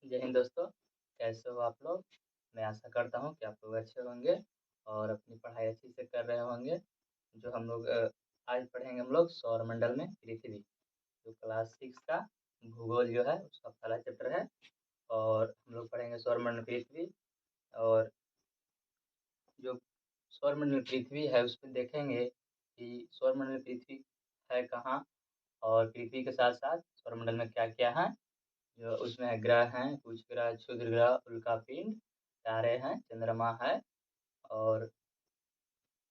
जय हिंद दोस्तों, कैसे हो आप लोग? मैं आशा करता हूँ कि आप लोग अच्छे होंगे और अपनी पढ़ाई अच्छे से कर रहे होंगे। जो हम लोग आज पढ़ेंगे हम लोग सौरमंडल में पृथ्वी, जो क्लास 6 का भूगोल जो है उसका पहला चैप्टर है। और हम लोग पढ़ेंगे सौरमंडल पृथ्वी। और जो सौरमंडल पृथ्वी है उसमें देखेंगे कि सौरमंडल पृथ्वी है कहाँ, और पृथ्वी के साथ-साथ सौरमंडल में क्या-क्या है। जो उसमें ग्रह हैं, कुछ ग्रह, क्षुद्र ग्रह, उल्कापिंड, तारे हैं, चंद्रमा है। और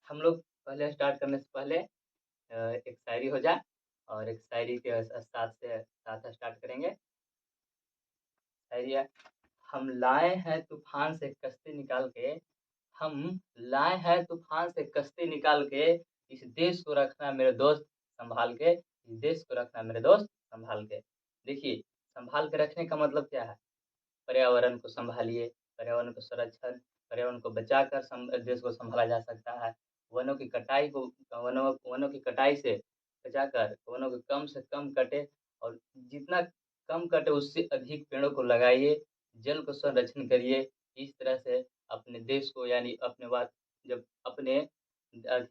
हम लोग पहले स्टार्ट करने से पहले एक शायरी हो जाए, और एक शायरी के साथ स्टार्ट करेंगे। शायरी है। हम लाए हैं तूफान से कश्ती निकाल के, हम लाए हैं तूफान से कश्ती निकाल के, इस देश को रखना मेरे दोस्त संभाल के, इस देश को रखना मेरे दोस्त संभाल के। देखिए, संभाल के रखने का मतलब क्या है? पर्यावरण को सँभालिए, पर्यावरण को संरक्षण, पर्यावरण को बचाकर देश को सँभाला जा सकता है। वनों की कटाई को वनों वनों की कटाई से बचाकर वनों को कम से कम कटे, और जितना कम कटे उससे अधिक पेड़ों को लगाइए, जल को संरक्षण करिए। इस तरह से अपने देश को, यानी अपने बात, जब अपने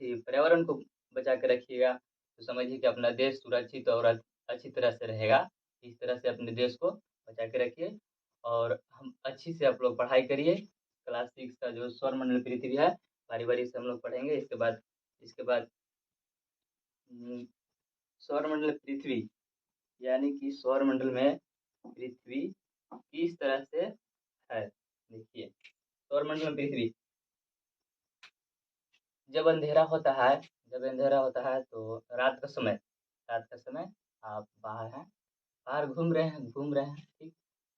पर्यावरण को बचा के रखिएगा, तो समझिए कि अपना देश सुरक्षित और अच्छी तरह से रहेगा। इस तरह से अपने देश को बचा के रखिए। और हम अच्छी से आप लोग पढ़ाई करिए। क्लास 6 का जो सौरमंडल पृथ्वी है, बारी-बारी से हम लोग पढ़ेंगे। इसके बाद सौरमंडल पृथ्वी, यानी कि सौरमंडल में पृथ्वी किस तरह से है। देखिए, सौरमंडल में पृथ्वी, जब अंधेरा होता है जब अंधेरा होता है तो रात का समय आप बाहर हैं, बाहर घूम रहे हैं, ठीक?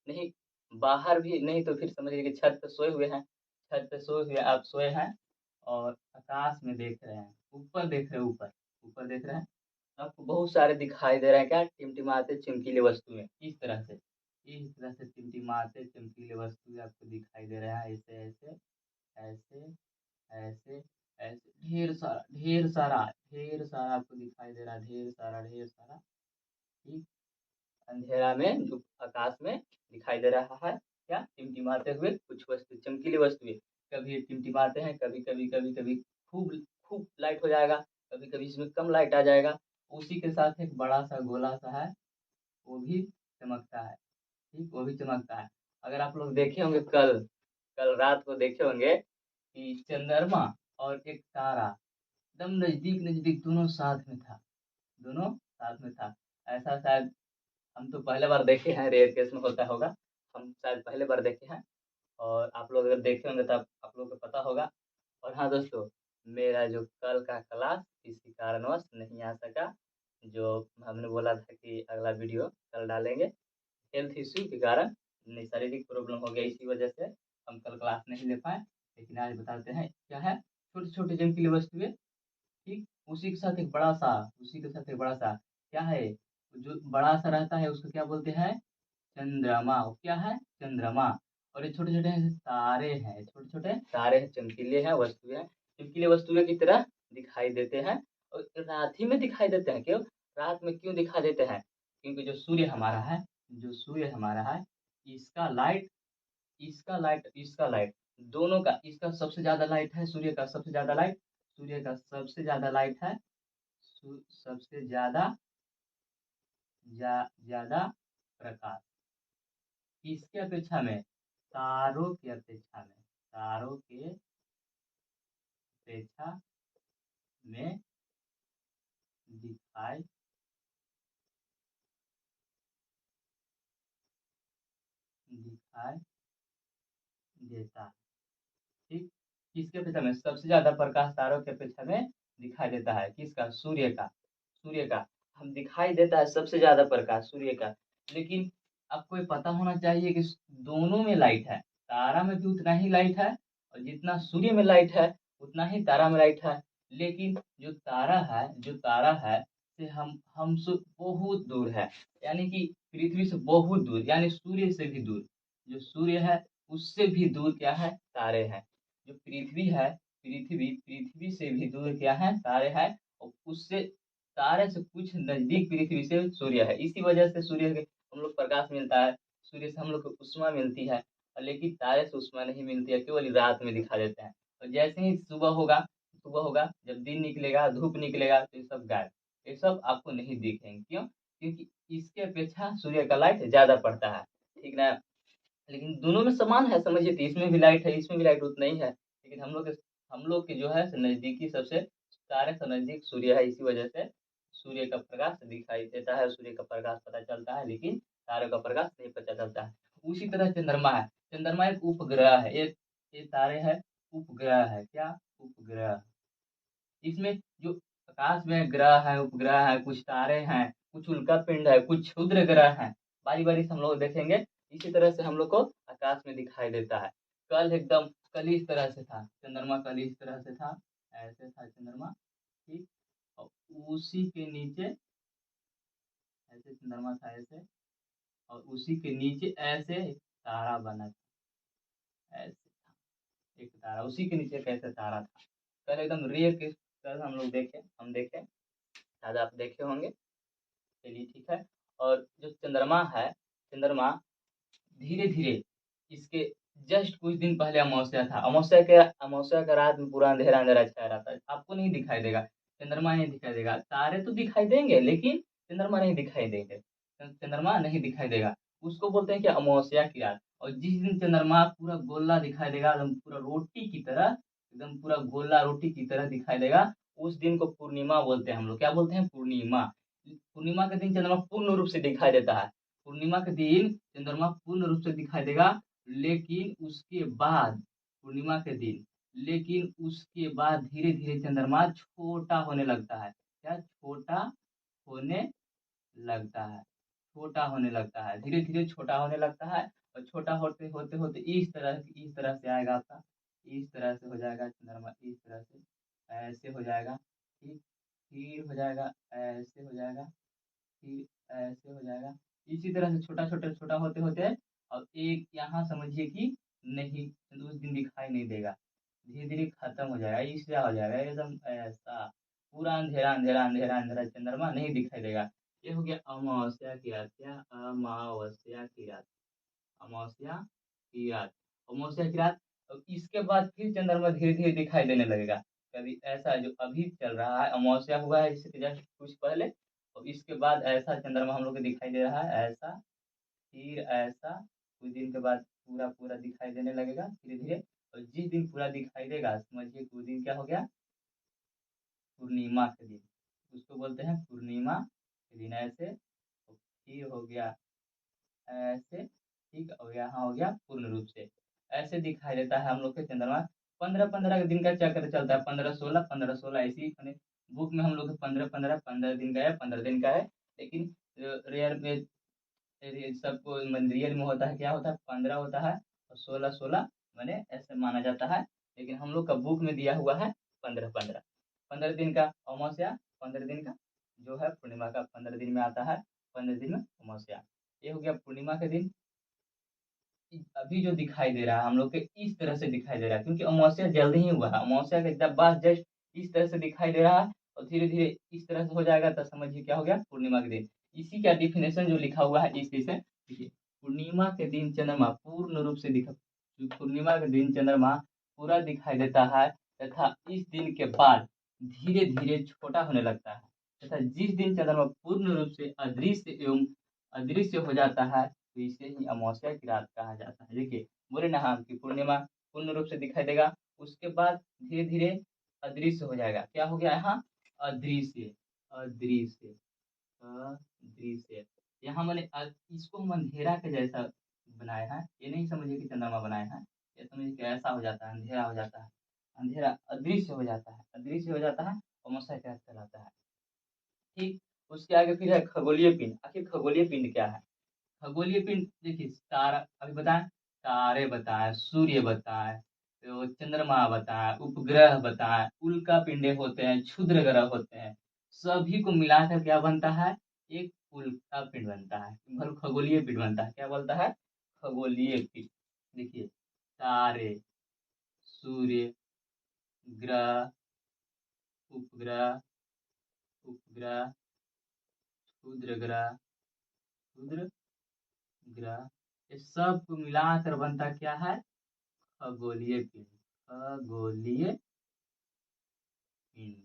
नहीं, बाहर भी नहीं तो फिर समझिए कि छत पे सोए हुए हैं। छत पे सोए हुए आप सोए हैं और आकाश में देख रहे हैं, ऊपर देख रहे हैं, ऊपर देख रहे हैं। आपको बहुत सारे दिखाई दे रहे हैं, क्या? टिमटिमाते चमकीले वस्तुएँ। इस तरह से टिमटिमाते चमकीले वस्तुएँ आपको दिखाई दे रहा है। ऐसे-ऐसे, ऐसे, ऐसे, ऐसे ढेर सारा आपको दिखाई दे रहा है, ढेर सारा, ठीक? अंधेरा में जो आकाश में दिखाई दे रहा है, क्या? टिमटिमाते हुए कुछ वस्तु, चमकीली वस्तुएं। कभी टिमटिमाते हैं, कभी कभी खूब खूब लाइट हो जाएगा, कभी कभी इसमें कम लाइट आ जाएगा। उसी के साथ एक बड़ा सा गोला सा है, वो भी चमकता है, ठीक? वो भी चमकता है। अगर आप लोग देखे होंगे, कल कल रात को देखे होंगे कि चंद्रमा और एक तारा एकदम नजदीक नजदीक दोनों साथ में था। ऐसा शायद हम तो पहले बार देखे हैं, रेयर केस में होता होगा। हम शायद पहले बार देखे हैं, और आप लोग अगर देखे होंगे तो आप लोगों को पता होगा। और हाँ दोस्तों, मेरा जो कल का क्लास किसी कारणवश नहीं आ सका, जो हमने बोला था कि अगला वीडियो कल डालेंगे, हेल्थ इश्यू के कारण, नहीं, शारीरिक प्रॉब्लम हो गया, इसी वजह से हम कल क्लास नहीं ले पाए। लेकिन आज बताते हैं क्या है। छोटी छोटी चमकीली वस्तुएं, ठीक? उसी के साथ एक बड़ा सा क्या है, जो बड़ा सा रहता है उसको क्या बोलते हैं? चंद्रमा। वो क्या है? चंद्रमा। और ये छोटे छोटे तारे हैं, छोटे छोटे तारे हैं, चमकीले हैं, वस्तुएं हैं, चमकीले वस्तुएं की तरह दिखाई देते हैं। और रात ही में दिखाई देते हैं। क्यों? रात में क्यों दिखाई देते हैं? क्योंकि जो सूर्य हमारा है, इसका लाइट इसका लाइट दोनों का, इसका सबसे ज्यादा लाइट है, सूर्य का सबसे ज्यादा लाइट है, सबसे ज्यादा प्रकाश किसके अपेक्षा में? तारों के अपेक्षा में दिखाई दिखाई देता है, ठीक? किसके अपेक्षा में सबसे ज्यादा प्रकाश तारों की अपेक्षा में दिखाई देता है? किसका? सूर्य का हम दिखाई देता है सबसे ज्यादा प्रकाश सूर्य का। लेकिन आपको ये पता होना चाहिए कि दोनों में लाइट है। तारा में भी उतना ही लाइट है, और जितना सूर्य में लाइट है उतना ही तारा में लाइट है। लेकिन जो तारा है से हम बहुत दूर है, यानी कि पृथ्वी से बहुत दूर, यानी सूर्य से भी दूर। जो सूर्य है उससे भी दूर क्या है? तारे हैं। जो पृथ्वी है, पृथ्वी से भी दूर क्या है? तारे हैं। और उससे, तारे से कुछ नजदीक पृथ्वी से सूर्य है। इसी वजह से सूर्य के हम लोग प्रकाश मिलता है। सूर्य से हम लोग को ऊष्मा मिलती है, और लेकिन तारे से ऊष्मा नहीं मिलती है, केवल रात में दिखा देते हैं। और जैसे ही सुबह होगा, जब दिन निकलेगा, धूप निकलेगा, तो ये सब गायब। ये सब आपको नहीं दिखेंगे, क्यों? क्योंकि इसके अपेक्षा सूर्य का लाइट ज़्यादा पड़ता है, ठीक ना? लेकिन दोनों में समान है, समझिए, तो इसमें भी लाइट है, इसमें भी लाइट उतना ही है। लेकिन हम लोग के जो है नज़दीकी सबसे तारे से नज़दीक सूर्य है, इसी वजह से सूर्य का प्रकाश दिखाई देता है, सूर्य का प्रकाश पता चलता है, लेकिन तारों का प्रकाश नहीं पता चलता है। उसी तरह चंद्रमा है। चंद्रमा एक उपग्रह है। ये तारे है, उपग्रह है। क्या? उपग्रह। इसमें जो आकाश में ग्रह है, उपग्रह है, कुछ तारे हैं, कुछ उल्का पिंड है, कुछ क्षुद्र ग्रह हैं। बारी बारी से हम लोग देखेंगे, इसी तरह से हम लोग को आकाश में दिखाई देता है। कल ही इस तरह से था चंद्रमा, कल ही इस तरह से था। ऐसे था चंद्रमा, ठीक। और उसी के नीचे ऐसे चंद्रमा था, ऐसे। और उसी के नीचे ऐसे तारा बना था, ऐसे था एक तारा, उसी के नीचे कैसे तारा था। कल एकदम रेयर के कल हम देखे, शायद आप देखे होंगे। चलिए, ठीक है। और जो चंद्रमा है, चंद्रमा धीरे-धीरे इसके जस्ट कुछ दिन पहले अमावस्या था। अमावस्या का रात में पूरा अंधेरा-अंधेरा छाया रहता है। आपको नहीं दिखाई देगा, चंद्रमा नहीं दिखाई देगा। तारे तो दिखाई देंगे, लेकिन चंद्रमा नहीं दिखाई देंगे। चंद्रमा नहीं दिखाई देगा। उसको बोलते हैं कि अमावस्या की रात। और जिस दिन चंद्रमा पूरा गोला दिखाई देगा, एकदम पूरा रोटी की तरह, एकदम पूरा गोला रोटी की तरह दिखाई देगा, उस दिन को पूर्णिमा बोलते हैं हम लोग। क्या बोलते हैं? पूर्णिमा। पूर्णिमा के दिन चंद्रमा पूर्ण रूप से दिखाई देता है। पूर्णिमा के दिन चंद्रमा पूर्ण रूप से दिखाई देगा, लेकिन उसके बाद पूर्णिमा के दिन लेकिन उसके बाद धीरे-धीरे चंद्रमा छोटा होने लगता है। क्या? छोटा होने लगता है। छोटा होने लगता है, धीरे-धीरे छोटा होने लगता है। और छोटा होते-होते इस तरह से आएगा आपका, इस तरह से हो जाएगा चंद्रमा, इस तरह से, ऐसे हो जाएगा, ठीक। फिर हो जाएगा, ऐसे हो जाएगा, फिर ऐसे हो जाएगा। इसी तरह से छोटा होते-होते, और एक यहाँ समझिए कि नहीं, उस दिन दिखाई नहीं देगा। धीरे-धीरे खत्म हो जाएगा, ईसा हो जाएगा, एकदम ऐसा पूरा अंधेरा, अंधेरा, अंधेरा, अंधेरा, चंद्रमा नहीं दिखाई देगा। ये हो गया अमावस्या की रात। क्या? अमावस्या की रात। अमावस्या की रात। अमावस्या की रात। और इसके बाद फिर चंद्रमा धीरे-धीरे दिखाई देने लगेगा। कभी ऐसा जो अभी चल रहा है, अमावस्या हुआ है इससे जस्ट कुछ पहले, और इसके बाद ऐसा चंद्रमा हम लोग को दिखाई दे रहा है, ऐसा, फिर ऐसा, कुछ दिन के बाद पूरा दिखाई देने लगेगा धीरे-धीरे। और जिस दिन पूरा दिखाई देगा, समझिए कि वो दिन क्या हो गया? पूर्णिमा के दिन। उसको बोलते हैं पूर्णिमा के दिन, ऐसे। और फिर हो गया ऐसे, ठीक। और यहाँ हो गया पूर्ण रूप से। ऐसे दिखाई देता है हम लोग के चंद्रमा। 15-15 दिन का चक्र चलता है, 15-16, 15-16, ऐसे ही मैंने बुक में हम लोग के 15-15, 15 दिन का है, 15 दिन का है। लेकिन रेयर में, सबको रियल में होता है, क्या होता है? 15 होता है, और 16-16 मैंने ऐसे माना जाता है। लेकिन हम लोग का बुक में दिया हुआ है 15-15। 15 दिन का अमावस्या, 15 दिन का जो है पूर्णिमा का, 15 दिन में आता है, 15 दिन में अमावस्या। ये हो गया पूर्णिमा के दिन। अभी जो दिखाई दे रहा है हम लोग के, इस तरह से दिखाई दे रहा है, क्योंकि अमावस्या जल्दी ही हुआ है। अमावस्या के एकदम बाद जस्ट इस तरह से दिखाई दे रहा है, और धीरे-धीरे इस तरह से हो जाएगा, तो समझिए क्या हो गया? पूर्णिमा के दिन। इसी का डेफिनेशन जो लिखा हुआ है इस चीज़ से, देखिए, पूर्णिमा के दिन चंद्रमा पूर्ण रूप से दिखा पूर्णिमा के दिन चंद्रमा पूरा दिखाई देता है, तथा इस दिन के बाद धीरे-धीरे छोटा होने लगता है। तथा जिस दिन चंद्रमा पूर्ण रूप से अदृश्य हो जाता है, तो इसे ही अमावस्या की रात कहा जाता है। देखिए, बोले ना हम कि पूर्णिमा पूर्ण रूप से दिखाई देगा, उसके बाद धीरे-धीरे अदृश्य हो जाएगा। क्या हो गया यहाँ? अदृश्य, अदृश्य, अदृश्य। यहाँ मैंने इसको हम अंधेरा के जैसा बनाया है। ये नहीं समझिए कि चंद्रमा बनाया है। ये समझिए कि ऐसा हो जाता है, अंधेरा हो जाता है। अंधेरा अदृश्य हो जाता है, अदृश्य हो जाता है, अमावस्या की रात कहलाता है। ठीक। उसके आगे फिर है खगोलीय पिंड। आखिर खगोलीय पिंड क्या है? खगोलीय पिंड, देखिए, तारा अभी बताएं, तारे बताएं, सूर्य बताएं, तो चंद्रमा बताएं, उपग्रह बताएं, उल्का पिंडे होते हैं, क्षुद्र ग्रह होते हैं। सभी को मिलाकर क्या बनता है? एक उल्का पिंड बनता है, मतलब खगोलीय पिंड बनता है। क्या बनता है? खगोलीय पिंड। देखिए, तारे, सूर्य, ग्रह, उपग्रह, उपग्रह, क्षुद्र ग्रह, क्षुद्र ग्रह, ये सब को मिलाकर बनता क्या है? खगोलीय पिंड। खगोलीय पिंड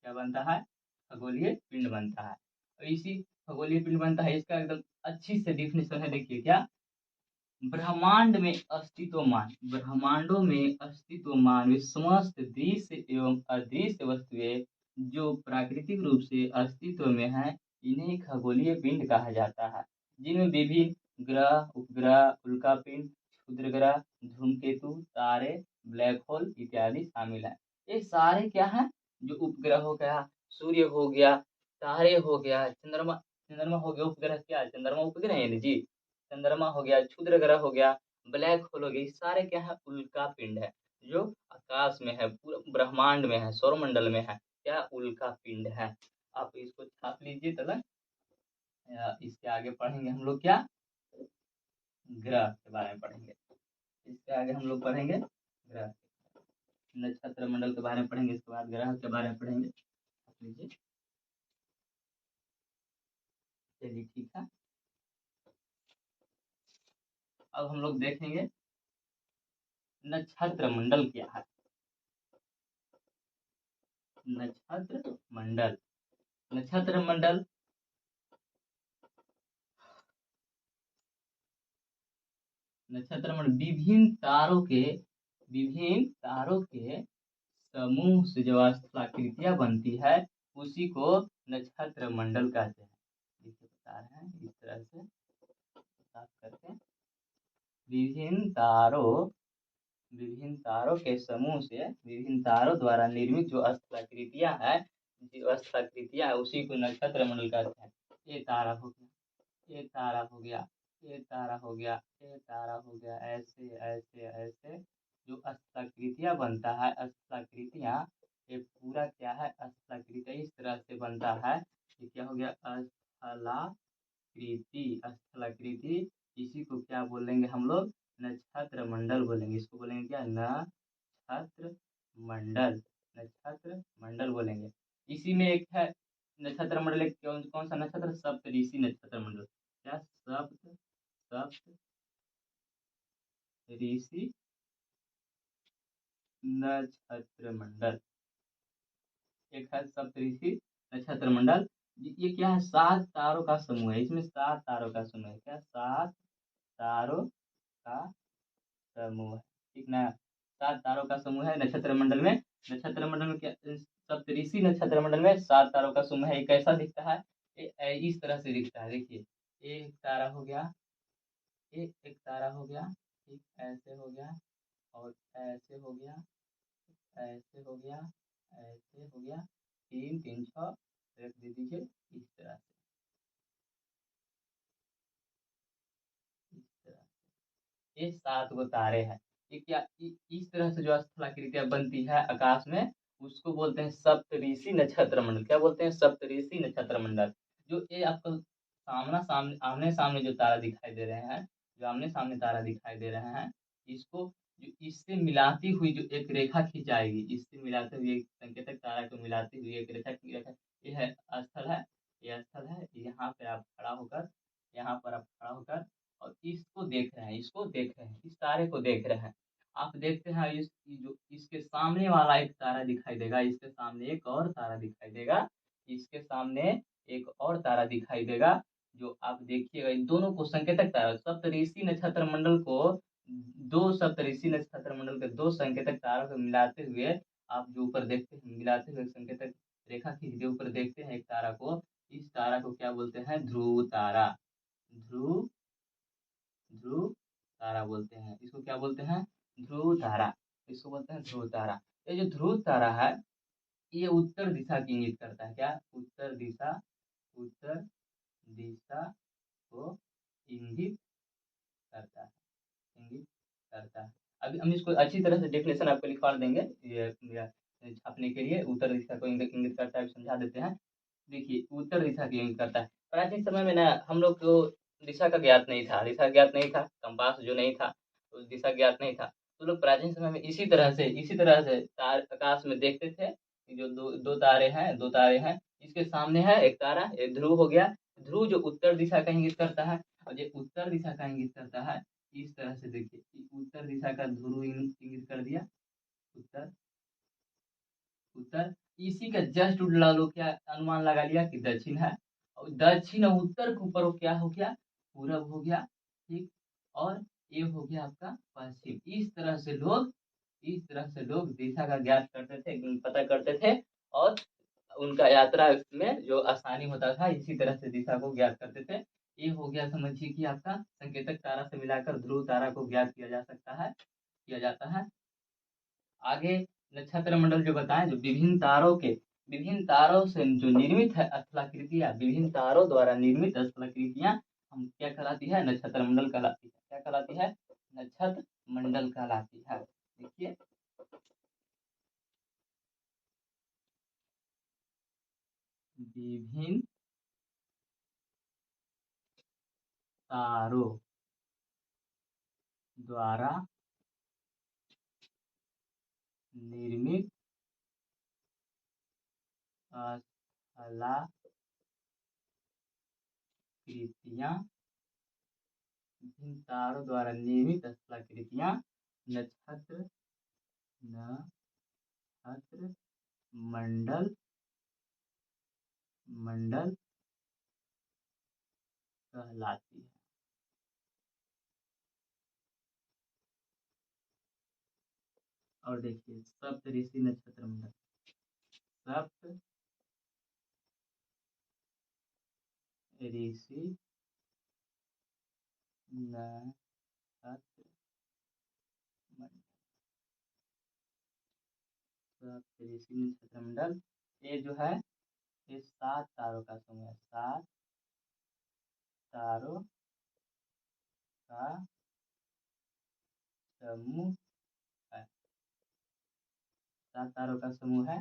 क्या बनता है? खगोलीय पिंड बनता है। और इसी खगोलीय पिंड बनता है, इसका एकदम अच्छी से डिफिनेशन है, देखिए क्या। ब्रह्मांड में अस्तित्वमान, ब्रह्मांडों में अस्तित्वमान वे समस्त दृश्य एवं अदृश्य वस्तुएं जो प्राकृतिक रूप से अस्तित्व में है, इन्हें खगोलीय पिंड कहा जाता है, जिनमें विभिन्न ग्रह, उपग्रह, उल्कापिंड, क्षुद्र ग्रह, धूमकेतु, तारे, ब्लैक होल इत्यादि शामिल है। ये सारे क्या है? जो उपग्रह हो गया, सूर्य हो गया, तारे हो गया, चंद्रमा, चंद्रमा हो गया उपग्रह, क्या चंद्रमा उपग्रह है जी। चंद्रमा हो गया, क्षुद्र ग्रह हो गया, ब्लैक होल हो गया, ये सारे क्या है? उल्का पिंड है, जो आकाश में है, पूरा ब्रह्मांड में है, सौरमंडल में है, क्या उल्का पिंड है। आप इसको छाप लीजिए तलक। इसके आगे पढ़ेंगे हम लोग क्या? ग्रह के बारे में पढ़ेंगे। इसके आगे हम लोग पढ़ेंगे ग्रह, नक्षत्र मंडल के बारे में पढ़ेंगे, इसके बाद ग्रह के बारे में पढ़ेंगे। छाप लीजिए। चलिए ठीक है। अब हम लोग देखेंगे नक्षत्र मंडल क्या है। नक्षत्र मंडल, नक्षत्र मंडल नक्षत्र मंडल विभिन्न तारों के समूह से जो स्थलाकृतियां बनती है, उसी को नक्षत्र मंडल कहते हैं। देखिए बता रहे हैं इस तरह से साफ करके। विभिन्न तारों विभिन्न तारों के समूह से, विभिन्न तारों द्वारा निर्मित जो स्थलाकृतियां है, जो स्थलाकृतियां है, उसी को नक्षत्र मंडल कहते हैं। ये तारा हो गया, ये तारा हो गया, ये तारा हो गया, ये तारा हो गया, ऐसे ऐसे ऐसे जो स्थलाकृतियां बनता है, स्थलाकृतियां, ये पूरा क्या है? स्थलाकृतियां इस तरह से बनता है। ये क्या हो गया? स्थलाकृति, इसी को क्या बोलेंगे हम लोग? नक्षत्र मंडल बोलेंगे। इसको बोलेंगे क्या? नक्षत्र मंडल, नक्षत्र मंडल बोलेंगे। इसी में एक है नक्षत्र मंडल, एक कौन कौन सा नक्षत्र? सप्तऋषि नक्षत्र मंडल। क्या? सप्त ऋषि नक्षत्र मंडल, एक है सप्तऋषि नक्षत्र मंडल। ये क्या है? 7 तारों का समूह है, इसमें 7 तारों का समूह है। क्या? 7 तारों का समूह है, ठीक ना। 7 तारों का समूह है नक्षत्र मंडल में। नक्षत्र मंडल में क्या? सप्तऋषि नक्षत्र मंडल में 7 तारों का समूह है। ये कैसा दिखता है? इस तरह से दिखता है, देखिए। एक तारा हो गया, एक तारा हो गया, ठीक ऐसे हो गया, और ऐसे हो गया, ऐसे हो गया, ऐसे हो गया, 3 3 6 रख दे दीजिए इस तरह से, इस तरह से। ये 7 गो तारे हैं। ये क्या इस तरह से जो स्थलाकृतियां बनती है आकाश में, उसको बोलते हैं सप्तऋषि नक्षत्र मंडल। क्या बोलते हैं? सप्तऋषि नक्षत्र मंडल। जो ये आपको आमने सामने जो तारा दिखाई दे रहे हैं, जो आमने सामने तारा दिखाई दे रहे हैं, इसको जो इससे मिलाती हुई जो एक रेखा खिंचाएगी, इससे मिलाते हुए एक संकेतक तारा को मिलाती हुई एक रेखा, ये है स्थल है, ये स्थल है। यहाँ पे आप खड़ा होकर, यहाँ पर आप खड़ा होकर और इसको देख रहे हैं, इसको देख रहे हैं, इस तारे को देख रहे हैं। आप देखते हैं जो इसके सामने वाला एक तारा दिखाई देगा, इसके सामने एक और तारा दिखाई देगा, इसके सामने एक और तारा दिखाई देगा। जो आप देखिएगा इन दोनों को संकेतक तारा, सप्तऋषि नक्षत्र मंडल को, दो सप्तऋषि नक्षत्र मंडल के दो संकेतक तारों को मिलाते हुए, आप जो ऊपर देखते हैं, मिलाते हुए संकेतक रेखा खींच के ऊपर देखते हैं एक तारा को, इस तारा को क्या बोलते हैं? ध्रुव तारा। ध्रुव ध्रुव तारा बोलते हैं। इसको क्या बोलते हैं? ध्रुव तारा। इसको बोलते हैं ध्रुव तारा। ये जो ध्रुव तारा है, ये उत्तर दिशा की इंगित करता है। क्या? उत्तर दिशा, उत्तर दिशा को इंगित करता है, इंगित करता है। अभी हम इसको अच्छी तरह से डेफिनेशन आपको लिखवा देंगे, ये छापने के लिए। उत्तर दिशा को इंगित इंगित करता है, समझा देते हैं। देखिए, उत्तर दिशा की इंगित करता है। प्राचीन समय में ना हम लोग को दिशा का ज्ञात नहीं था, दिशा ज्ञात नहीं था, कंपास जो नहीं था, तो दिशा ज्ञात नहीं था। तो लोग प्राचीन समय में इसी तरह से तार आकाश में देखते थे कि जो दो दो तारे हैं, दो तारे हैं, इसके सामने है एक तारा, एक ध्रुव हो गया। ध्रुव जो उत्तर दिशा का इंगित करता है, और ये उत्तर दिशा का इंगित करता है। इस तरह से देखिए, उत्तर दिशा का ध्रुव इंगित कर दिया, उत्तर, उत्तर। इसी का जस्ट उल्टा लो, क्या अनुमान लगा लिया कि दक्षिण है, और दक्षिण और उत्तर के ऊपर वो क्या हो गया, पूरब हो गया, ठीक। और ये हो गया आपका पश्चिम। इस तरह से लोग दिशा का ज्ञात करते थे, पता करते थे, और उनका यात्रा में जो आसानी होता था, इसी तरह से दिशा को ज्ञात करते थे। ये हो गया, समझिए कि आपका संकेतक तारा से मिलाकर ध्रुव तारा को ज्ञात किया जा सकता है, किया जाता है। आगे नक्षत्र मंडल जो बताएं, जो विभिन्न तारों से जो निर्मित है स्थलाकृतियां, विभिन्न तारों द्वारा निर्मित स्थलाकृतियां हम क्या कहलाती है, नक्षत्र मंडल कहलाती है। क्या कहलाती है, नक्षत्र मंडल कहलाती है। देखिए, विभिन्न तारों द्वारा निर्मित स्थलाकृतियां, विभिन्न तारों द्वारा निर्मित स्थलाकृतियां नक्षत्र नक्षत्र मंडल मंडल कहलाती है। और देखिए, सप्त ऋषि नक्षत्र मंडल, सप्त ऋषि नक्षत्र मंडल, सप्त ऋषि नक्षत्र मंडल, ये जो है, ये 7 तारों का समूह है, 7 तारों का समूह है, 7 तारों का समूह है।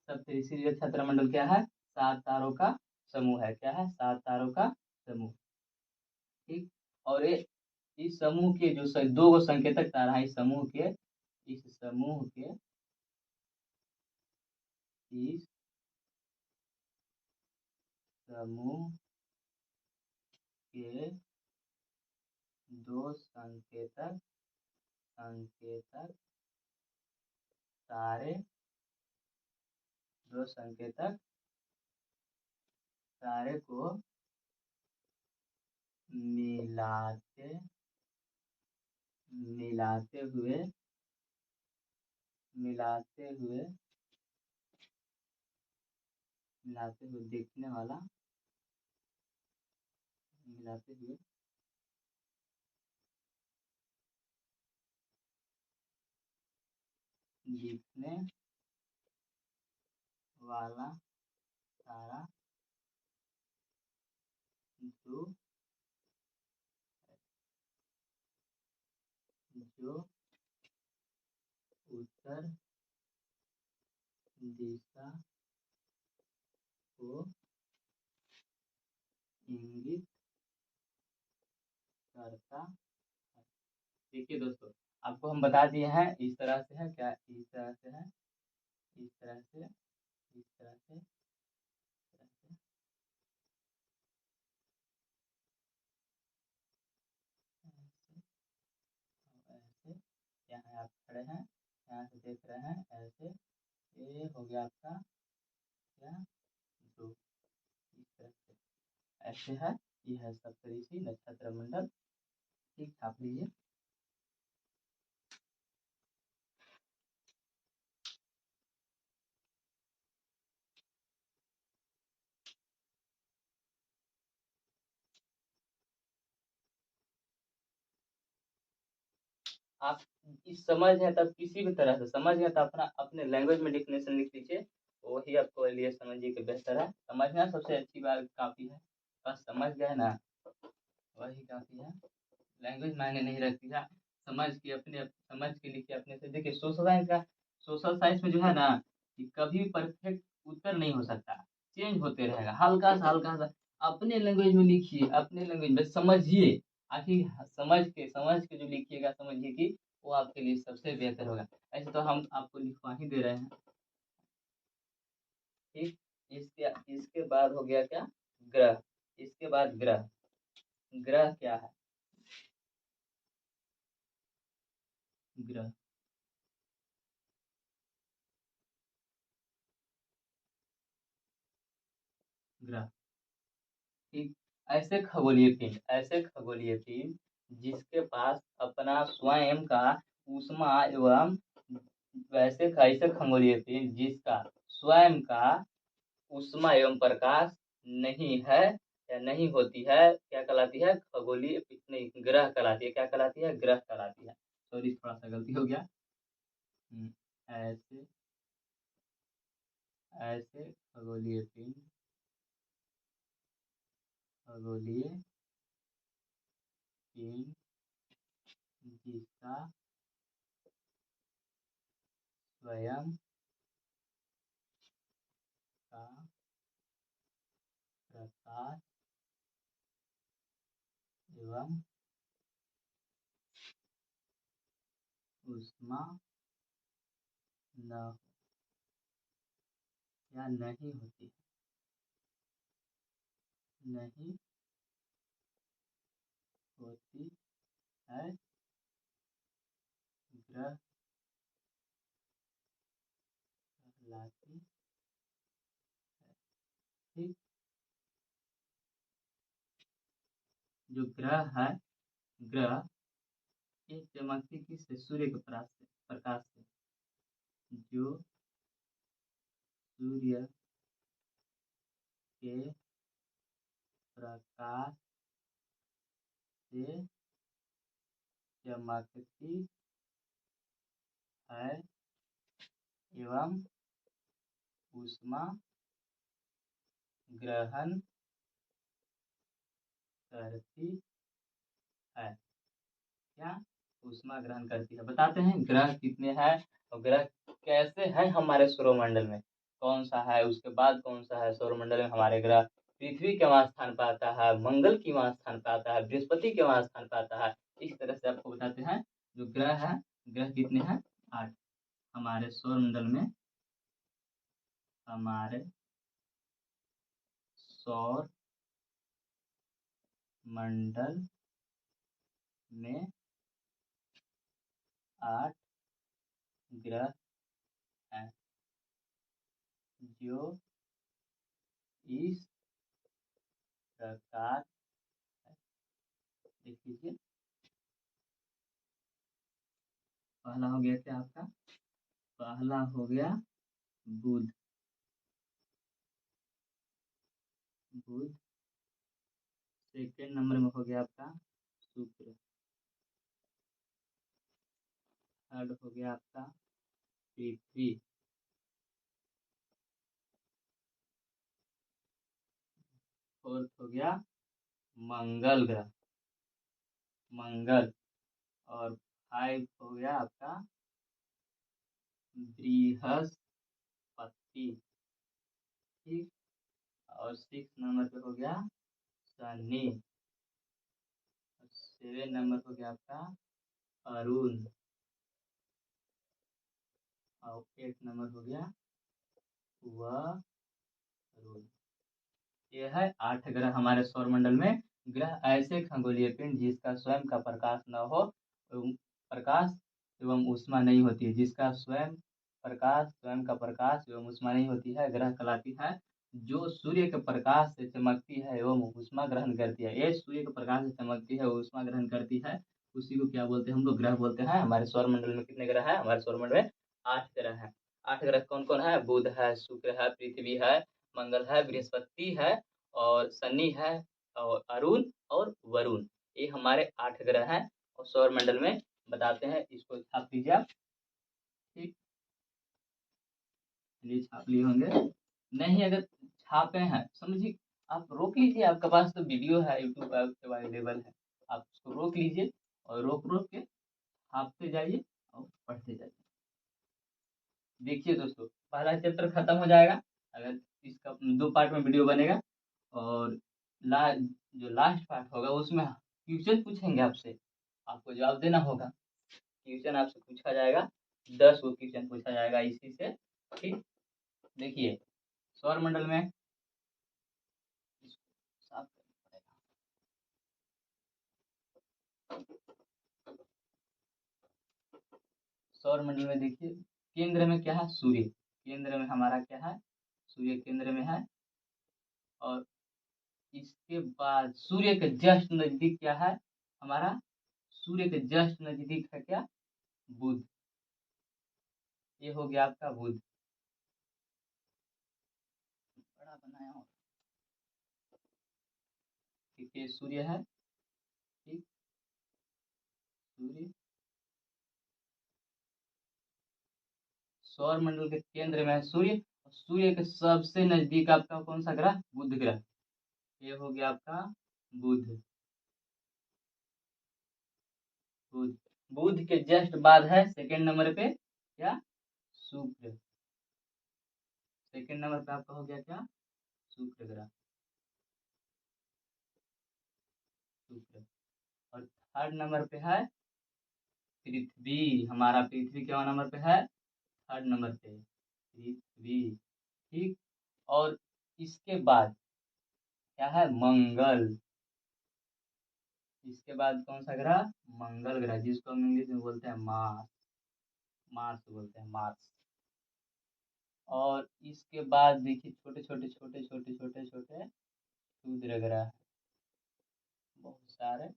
सप्तऋषि नक्षत्र मंडल क्या है, 7 तारों का समूह है। क्या है, 7 तारों का समूह, ठीक। और ये इस समूह के जो दो गो संकेतक तारा है, इस समूह के दो संकेतक तारे, दो संकेतक तारे को मिलाते मिलाते हुए मिलाते हुए मिलाते हुए देखने वाला, मिलाते हुए दिखने वाला तारा जो जो उत्तर दिशा को इंगित करता है। देखिए दोस्तों, आपको हम बता दिए हैं, इस तरह से है क्या, इस तरह से है, इस तरह से, इस तरह से, इस तरह से, ऐसे, और ऐसे। यहाँ आप खड़े हैं, यहाँ से देख रहे हैं, ऐसे। ये हो गया आपका क्या, दो, इस तरह से, ऐसे है। ये है सप्तऋषि नक्षत्र मंडल, ठीक। छाप लीजिए। आप इस समझ है तब किसी भी तरह से समझ गए तो अपना अपने लैंग्वेज में डिफिनेशन लिख लीजिए, वही आपको लिए समझिए कि बेहतर है। समझना सबसे अच्छी बात काफ़ी है, बस समझ गए ना, वही काफ़ी है। लैंग्वेज मायने नहीं रखती है, समझ के लिखिए अपने से। देखिए, सोशल साइंस में जो है ना, कि कभी भी परफेक्ट उत्तर नहीं हो सकता, चेंज होते रहेगा, हल्का सा अपने लैंग्वेज में लिखिए, अपने लैंग्वेज में समझिए। आखिर समझ के जो लिखिएगा, समझिए कि वो आपके लिए सबसे बेहतर होगा। ऐसे तो हम आपको लिखवा ही दे रहे हैं, ठीक। इसके इसके बाद हो गया क्या, ग्रह। इसके बाद ग्रह। ग्रह क्या है, ग्रह। ग्रह, ठीक। ऐसे खगोलीय पिंड जिसके पास अपना स्वयं का ऊष्मा एवं वैसे ऐसे खगोलीय पिंड जिसका स्वयं का ऊष्मा एवं प्रकाश नहीं है या नहीं होती है, क्या कहलाती है, खगोलीय नहीं, ग्रह कहलाती है। क्या कहलाती है, ग्रह कहलाती है। सॉरी, थोड़ा सा गलती हो गया। ऐसे ऐसे खगोलीय पिंड, खगोलीय पिंड जिसका स्वयं का प्रकाश एवं ऊष्मा न हो या नहीं होती, नहीं होती है, ग्रह कहलाती है। ठीक। जो ग्रह है, ग्रह ये चमकती किससे, सूर्य के प्रकाश से। जो सूर्य के प्रकाश से चमकती है एवं ऊष्मा ग्रहण करती है। क्या, ऊष्मा ग्रहण करती है। बताते हैं ग्रह कितने हैं और ग्रह कैसे हैं हमारे सौरमंडल में, कौन सा है, उसके बाद कौन सा है सौरमंडल में हमारे ग्रह। पृथ्वी के वहाँ स्थान पाता है, मंगल की वहाँ स्थान पाता है, बृहस्पति के वहाँ स्थान पाता है। इस तरह से आपको बताते हैं जो ग्रह है। ग्रह कितने हैं, 8 हमारे सौरमंडल में। हमारे सौर मंडल में 8 ग्रह हैं जो इस प्रकार है। देख लीजिए, पहला हो गया क्या आपका, पहला हो गया बुध। बुध। सेकेंड नंबर में हो गया आपका शुक्र। थर्ड हो गया आपका पृथ्वी। फोर्थ हो गया मंगल ग्रह, मंगल। और 5 हो गया आपका बृहस्पति। ठीक। और 6 नंबर पे हो गया शनि। 7 नंबर हो गया आपका अरुण। और 8 नंबर हो गया वरुण। ये है 8 ग्रह हमारे सौरमंडल में। ग्रह ऐसे खगोलीय पिंड जिसका स्वयं का प्रकाश न हो, एवं प्रकाश एवं ऊष्मा नहीं होती है, जिसका स्वयं का प्रकाश एवं ऊष्मा नहीं होती है, ग्रह कहलाती है। जो सूर्य के प्रकाश से चमकती है एवं ऊष्मा ग्रहण करती है, ये सूर्य के प्रकाश से चमकती है, ऊष्मा ग्रहण करती है, उसी को क्या बोलते हैं हम लोग, ग्रह बोलते हैं। हमारे सौरमंडल में कितने ग्रह हैं, हमारे सौरमंडल में 8 ग्रह हैं। 8 ग्रह कौन कौन है, बुध है, शुक्र है, पृथ्वी है, मंगल है, बृहस्पति है, और शनि है, और अरुण और वरुण। ये हमारे 8 ग्रह हैं और सौरमंडल में बताते हैं। इसको छाप लीजिए आप। ठीक, ये छाप लिए होंगे। नहीं, अगर छापे हैं समझिए, आप रोक लीजिए, आपके पास तो वीडियो है, यूट्यूब पे अवेलेबल है। आप उसको रोक लीजिए और रोक रोक के छापते जाइए और पढ़ते जाइए। देखिए दोस्तों, पहला चैप्टर खत्म हो जाएगा अगर इसका 2 पार्ट में वीडियो बनेगा। और जो लास्ट पार्ट होगा उसमें क्वेश्चन पूछेंगे आपसे, आपको जवाब देना होगा। क्वेश्चन आपसे पूछा जाएगा, 10 गो क्वेश्चन पूछा जाएगा इसी से। ठीक। देखिए, सौर मंडल में इसको साफ करना पड़ेगा। सौर मंडल में देखिए केंद्र में क्या है, सूर्य। केंद्र में हमारा क्या है, सूर्य केंद्र में है। और इसके बाद सूर्य के जस्ट नजदीक क्या है हमारा, सूर्य के जस्ट नजदीक है क्या, बुध। ये हो गया आपका बुध। बड़ा बनाया हूँ। ठीक है, सूर्य है। ठीक, सूर्य सौर मंडल के केंद्र में है सूर्य। और सूर्य के सबसे नजदीक आपका कौन सा ग्रह, बुध ग्रह। ये हो गया आपका बुध। बुध, बुध के जस्ट बाद है सेकंड नंबर पे क्या, शुक्र। सेकंड नंबर पे आपका हो गया क्या, शुक्र ग्रह। शुक्र। और थर्ड नंबर पे है पृथ्वी। हमारा पृथ्वी क्या नंबर पे है, थर्ड नंबर पे पृथ्वी। ठीक। और इसके बाद क्या है, मंगल। इसके बाद कौन सा ग्रह, मंगल ग्रह, जिसको हम इंग्लिश में बोलते हैं मार्स। मार्स बोलते हैं, मार्स। और इसके बाद देखिए छोटे छोटे छोटे छोटे छोटे छोटे क्षुद्र ग्रह बहुत सारे।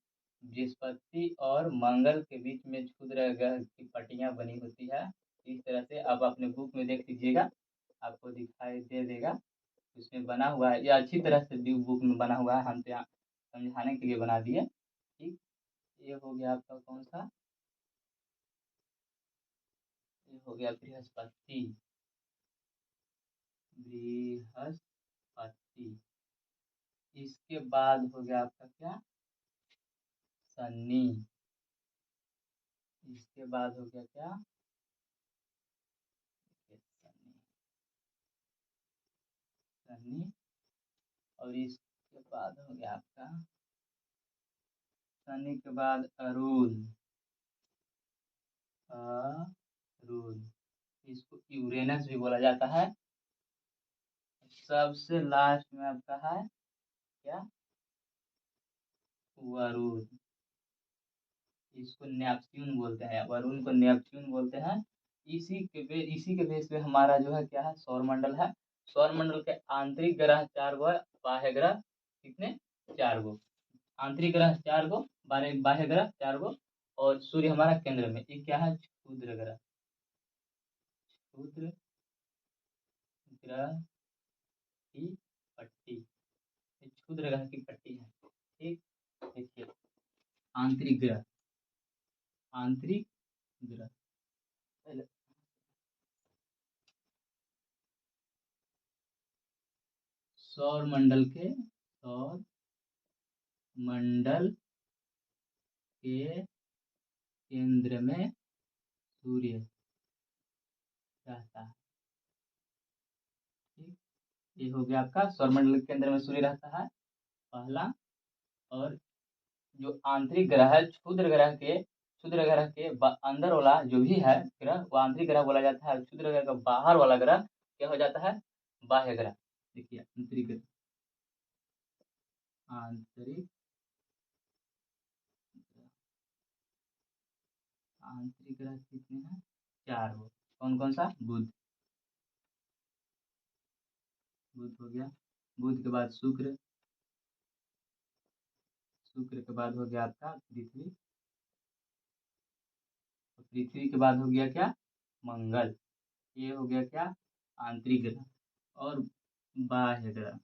बृहस्पति और मंगल के बीच में क्षुद्र ग्रह की पट्टियां बनी होती है। इस तरह से आप अपने बुक में देख लीजिएगा, आपको दिखाई दे देगा। उसमें बना हुआ है, ये अच्छी तरह से बुक में बना हुआ है, हम तो यहाँ समझाने के लिए बना दिए। ठीक। ये हो गया आपका कौन सा, ये हो गया बृहस्पति। बृहस्पति। इसके बाद हो गया आपका क्या, शनि। इसके बाद हो गया क्या, शनि। शनि। और इसके बाद हो गया आपका, शनि के बाद अरुण। अरुण, इसको यूरेनस भी बोला जाता है। सबसे लास्ट में आपका है क्या, वरुण। इसको नेपच्यून बोलते हैं, वरुण को नेपच्यून बोलते हैं। इसी के बेस पे हमारा जो है क्या है, सौर मंडल है। सौर मंडल के आंतरिक ग्रह 4 गो है, बाह्य ग्रह कितने, 4 गो। आंतरिक ग्रह 4 गो, बाह्य ग्रह 4 गो। और सूर्य हमारा केंद्र में, ये क्या है, क्षुद्र ग्रह। क्षुद्र ग्रह की पट्टी, ये क्षुद्र ग्रह की पट्टी है। ठीक। देखिए आंतरिक ग्रह, आंतरिक ग्रह पहले सौर मंडल के, सौर मंडल के केंद्र में सूर्य रहता है। ठीक। ये हो गया आपका सौर मंडल के केंद्र में सूर्य रहता है, पहला। और जो आंतरिक ग्रह है, क्षुद्र ग्रह के अंदर वाला जो भी है ग्रह, वो आंतरिक ग्रह बोला जाता है। क्षुद्र ग्रह का बाहर वाला ग्रह क्या हो जाता है, बाह्य ग्रह। देखिए आंतरिक ग्रह, आंतरिक ग्रह। आंतरिक ग्रह कितने हैं, 4 हो। कौन कौन सा, बुध। बुध हो गया। बुध के बाद शुक्र। शुक्र के बाद हो गया आपका पृथ्वी। और पृथ्वी के बाद हो गया क्या, मंगल। ये हो गया क्या, आंतरिक ग्रह। और बाह्य ग्रह,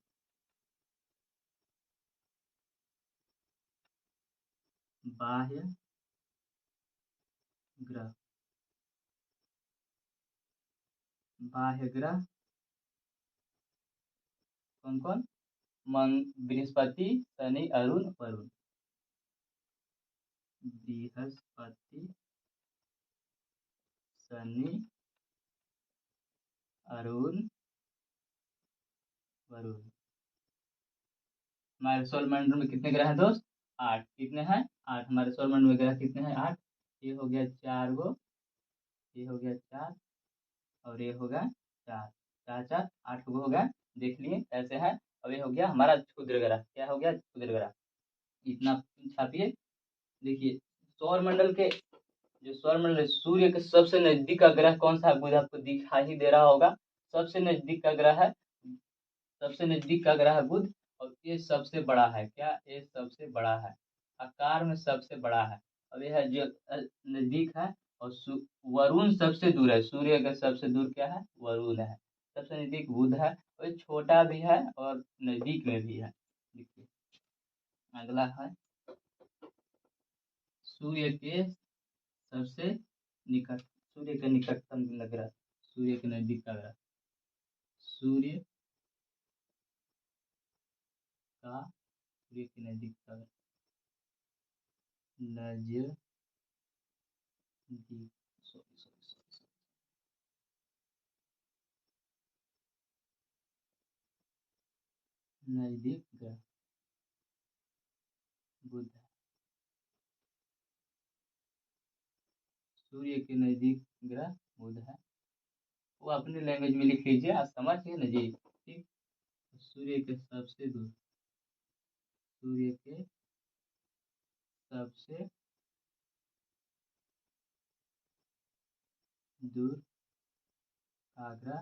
बाह्य ग्रह। बाह्य ग्रह कौन कौन, बृहस्पति, शनि, अरुण, वरुण। बृहस्पति, शनि, अरुण, वरुण। हमारे सौरमंडल में कितने ग्रह हैं दोस्त, 8। कितने हैं, 8। हमारे सौरमंडल में ग्रह कितने हैं, 8। ये हो गया 4 गो, ये हो गया 4, और ये होगा 4। 4 4 8 गो हो गया। देख लिए कैसे है। अब ये हो गया हमारा क्षुद्र ग्रह, क्या हो गया क्षुद्र ग्रह। इतना छापिए। देखिए सौर मंडल के, जो सौर मंडल है, सूर्य के सबसे नजदीक का ग्रह कौन सा है, बुध आपको दिखाई ही दे रहा होगा। सबसे नजदीक का ग्रह है, सबसे नजदीक का ग्रह है बुध। और ये सबसे बड़ा है, क्या ये सबसे बड़ा है, आकार में सबसे बड़ा है। अब यह है जो नजदीक है। और वरुण सबसे दूर है, सूर्य का सबसे दूर क्या है, वरुण है। सबसे नजदीक बुध है, और ये छोटा भी है और नजदीक में भी है। देखिए अगला है सूर्य के सबसे निकट, सूर्य के निकटतम ग्रह, सूर्य के नजदीक का ग्रह, सूर्य का, सूर्य के नजदीक का ग्रह, नजदीक, सॉरी सॉरी सॉरी, नजदीक ग्रह बुध है। सूर्य के नजदीक ग्रह बुध है। वो अपने लैंग्वेज में लिख लीजिए, आप समझिए ना जी, ठीक। सूर्य के सबसे दूर, सूर्य के सबसे दूर का ग्रह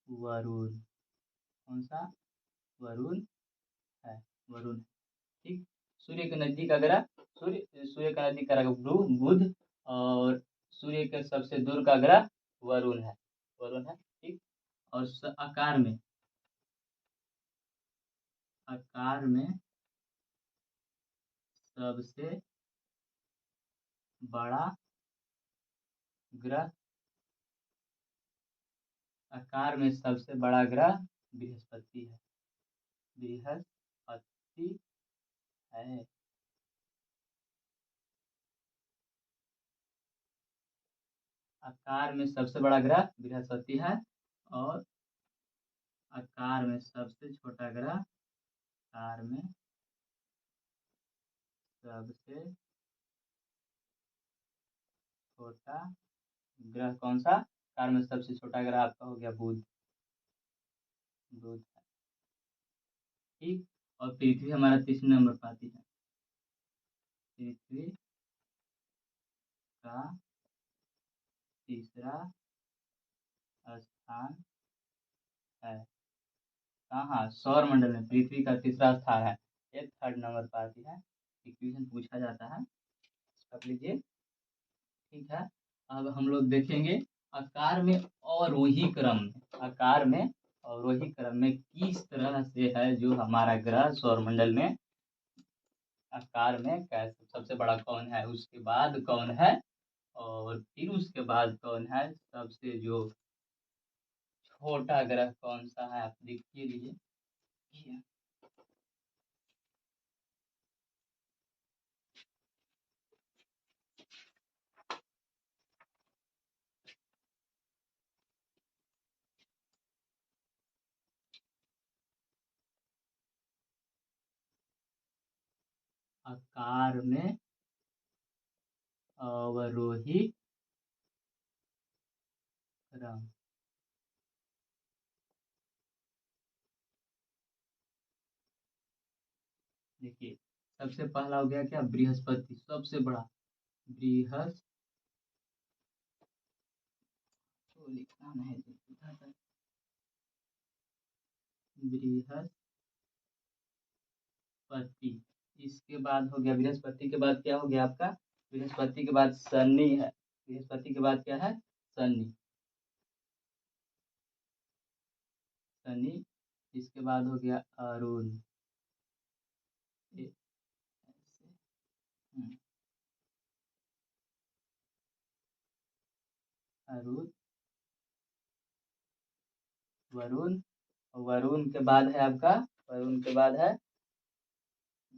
वरुण, कौन सा, वरुण है, वरुण, ठीक। सूर्य के नजदीक का ग्रह, सूर्य का नजदीक का ग्रह बुध, और सूर्य के सबसे दूर का ग्रह वरुण है, वरुण है, ठीक। और आकार में, आकार में सबसे बड़ा ग्रह, आकार में सबसे बड़ा ग्रह बृहस्पति है, बृहस्पति है। आकार में सबसे बड़ा ग्रह बृहस्पति है। और आकार में सबसे छोटा ग्रह, आकार में सबसे छोटा ग्रह कौन सा, आकार में सबसे छोटा ग्रह आपका हो गया बुध, बुध है, ठीक। और पृथ्वी हमारा तीसरे नंबर पर आती है, पृथ्वी का तीसरा स्थान है कहाँ, सौर मंडल में पृथ्वी का तीसरा स्थान है, ये थर्ड नंबर पर आती है। इक्वेशन पूछा जाता है, कर लीजिए, ठीक है। अब हम लोग देखेंगे आकार में और वही क्रम में, आकार में और वही क्रम में किस तरह से है जो हमारा ग्रह सौरमंडल में आकार में कैसे, सबसे बड़ा कौन है, उसके बाद कौन है, और फिर उसके बाद कौन है सबसे जो छोटा ग्रह कौन सा है, आप देखिए लीजिए। आकार में अवरोही क्रम, देखिए सबसे पहला हो गया क्या, बृहस्पति सबसे बड़ा, बृहस्पति, तो लिखना नहीं है, बृहस्पति, इसके बाद हो गया, बृहस्पति के बाद क्या हो गया आपका, बृहस्पति के बाद शनि है, बृहस्पति के बाद क्या है, शनि, शनि। इसके बाद हो गया अरुण, ऐसे, अरुण, वरुण, वरुण के बाद है आपका, वरुण के बाद है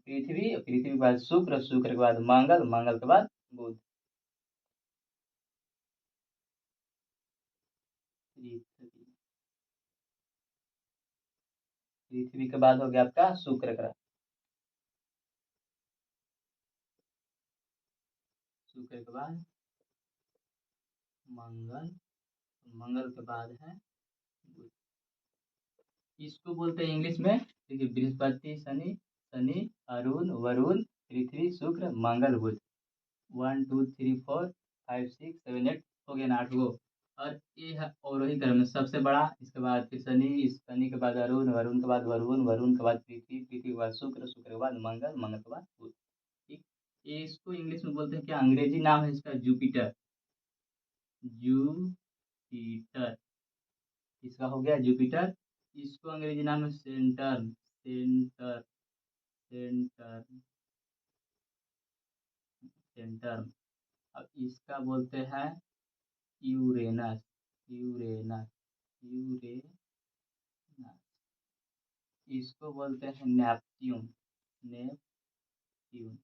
पृथ्वी, पृथ्वी के बाद शुक्र, शुक्र के बाद मंगल, मंगल के बाद बुध, पृथ्वी, पृथ्वी के बाद हो गया आपका शुक्र ग्रह, शुक्र के बाद मंगल, मंगल के बाद है बुध, इसको बोलते हैं इंग्लिश में, देखिए बृहस्पति, शनि, शनि, अरुण, वरुण, पृथ्वी, शुक्र, मंगल, बुध। 1 2 3 4 5 6 7 8 हो गया ना, 8 गो। और ये है अवरोही क्रम में सबसे बड़ा, इसके बाद फिर शनि, इस शनि के बाद अरुण, वरुण के बाद वरुण, वरुण के बाद पृथ्वी, पृथ्वी के बाद शुक्र, शुक्र के बाद मंगल, मंगल के बाद बुध। ठीक। ये इसको इंग्लिश में बोलते हैं क्या, अंग्रेजी नाम है इसका जुपिटर। जुपिटर, इसका हो गया जुपिटर। इसको अंग्रेजी नाम है सेंटर्न, सेंटर, सेंटर, सेंटर्न। अब इसका बोलते हैं यूरेनस, यूरेनस, यूरेनस। इसको बोलते हैं नेपच्यून, नेपच्यून।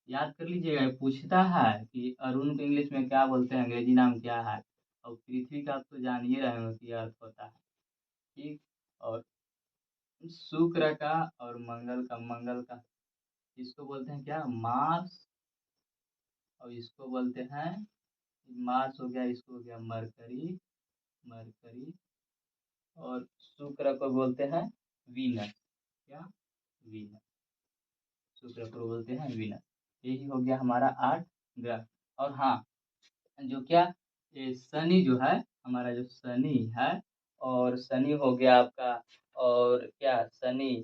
याद कर लीजिएगा, ये पूछता है कि अरुण को इंग्लिश में क्या बोलते हैं, अंग्रेजी नाम क्या है। और पृथ्वी का आप तो जान ही रहे हो कि अर्थ होता है। ठीक। और शुक्र का और मंगल का इसको बोलते हैं क्या, मार्स। और इसको बोलते हैं, मार्स हो गया, इसको हो गया मरकरी, मरकरी। और शुक्र को बोलते हैं वीनस, क्या, वीनस। शुक्र को बोलते हैं वीनस। यही हो गया हमारा 8 ग्रह। और हाँ, जो क्या, ये शनि जो है, हमारा जो शनि है, और शनि हो गया आपका, और क्या, शनि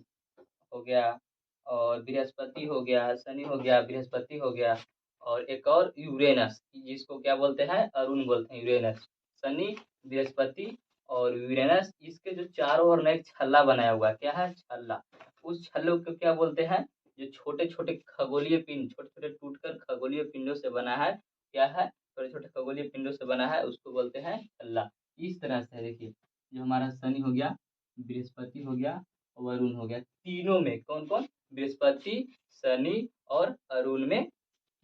हो गया, और बृहस्पति हो गया, शनि हो गया, बृहस्पति हो गया, और एक और यूरेनस, जिसको क्या बोलते हैं, अरुण बोलते हैं, यूरेनस। शनि, बृहस्पति और यूरेनस, इसके जो चारों ओर में एक छल्ला बनाया हुआ है, क्या है, छल्ला। उस छल्लों को क्या बोलते हैं, जो छोटे छोटे खगोलीय पिंड, छोटे छोटे टूटकर खगोलीय पिंडों से बना है, क्या है, छोटे छोटे खगोलीय पिंडों से बना है, उसको बोलते हैं छल्ला। इस तरह से देखिए, जो हमारा शनि हो गया, बृहस्पति हो गया, वरुण हो गया, तीनों में कौन कौन, बृहस्पति, शनि और अरुण में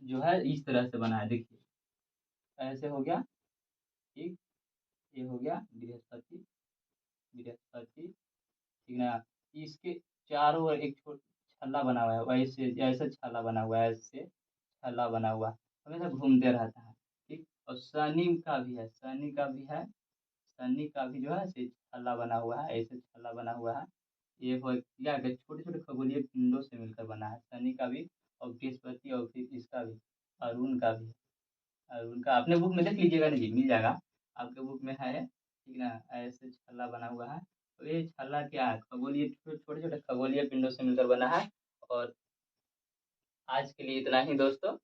जो है इस तरह से बना है, देखिए ऐसे हो गया। ठीक। ये हो गया बृहस्पति, बृहस्पति, ठीक ना। इसके चारों ओर एक छोटा छल्ला बना हुआ है, वैसे ऐसे छल्ला बना हुआ है, ऐसे छल्ला बना हुआ है, हमेशा घूमते रहता है। ठीक। और शनि का भी है, शनि का भी है, शनि का भी जो है ऐसे छल्ला बना हुआ है, ऐसे छल्ला बना हुआ है। ये हो क्या है, छोटे छोटे खगोलीय पिंडों से मिलकर बना है, शनि का भी, और बृहस्पति, और फिर इसका भी, अरुण का भी। अरुण का अपने बुक में देख लीजिएगा ना जी, मिल जाएगा, आपके बुक में है, ठीक ना। ऐसे छल्ला बना हुआ है। तो ये छल्ला क्या है, खगोलीय, छोटे छोटे खगोलीय पिंडों से मिलकर बना है। और आज के लिए इतना ही दोस्तों।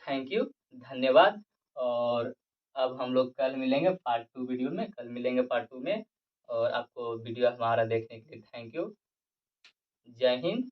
थैंक यू, धन्यवाद। और अब हम लोग कल मिलेंगे पार्ट 2 वीडियो में, कल मिलेंगे पार्ट 2 में। और आपको वीडियो हमारा देखने के लिए थैंक यू। जय हिंद।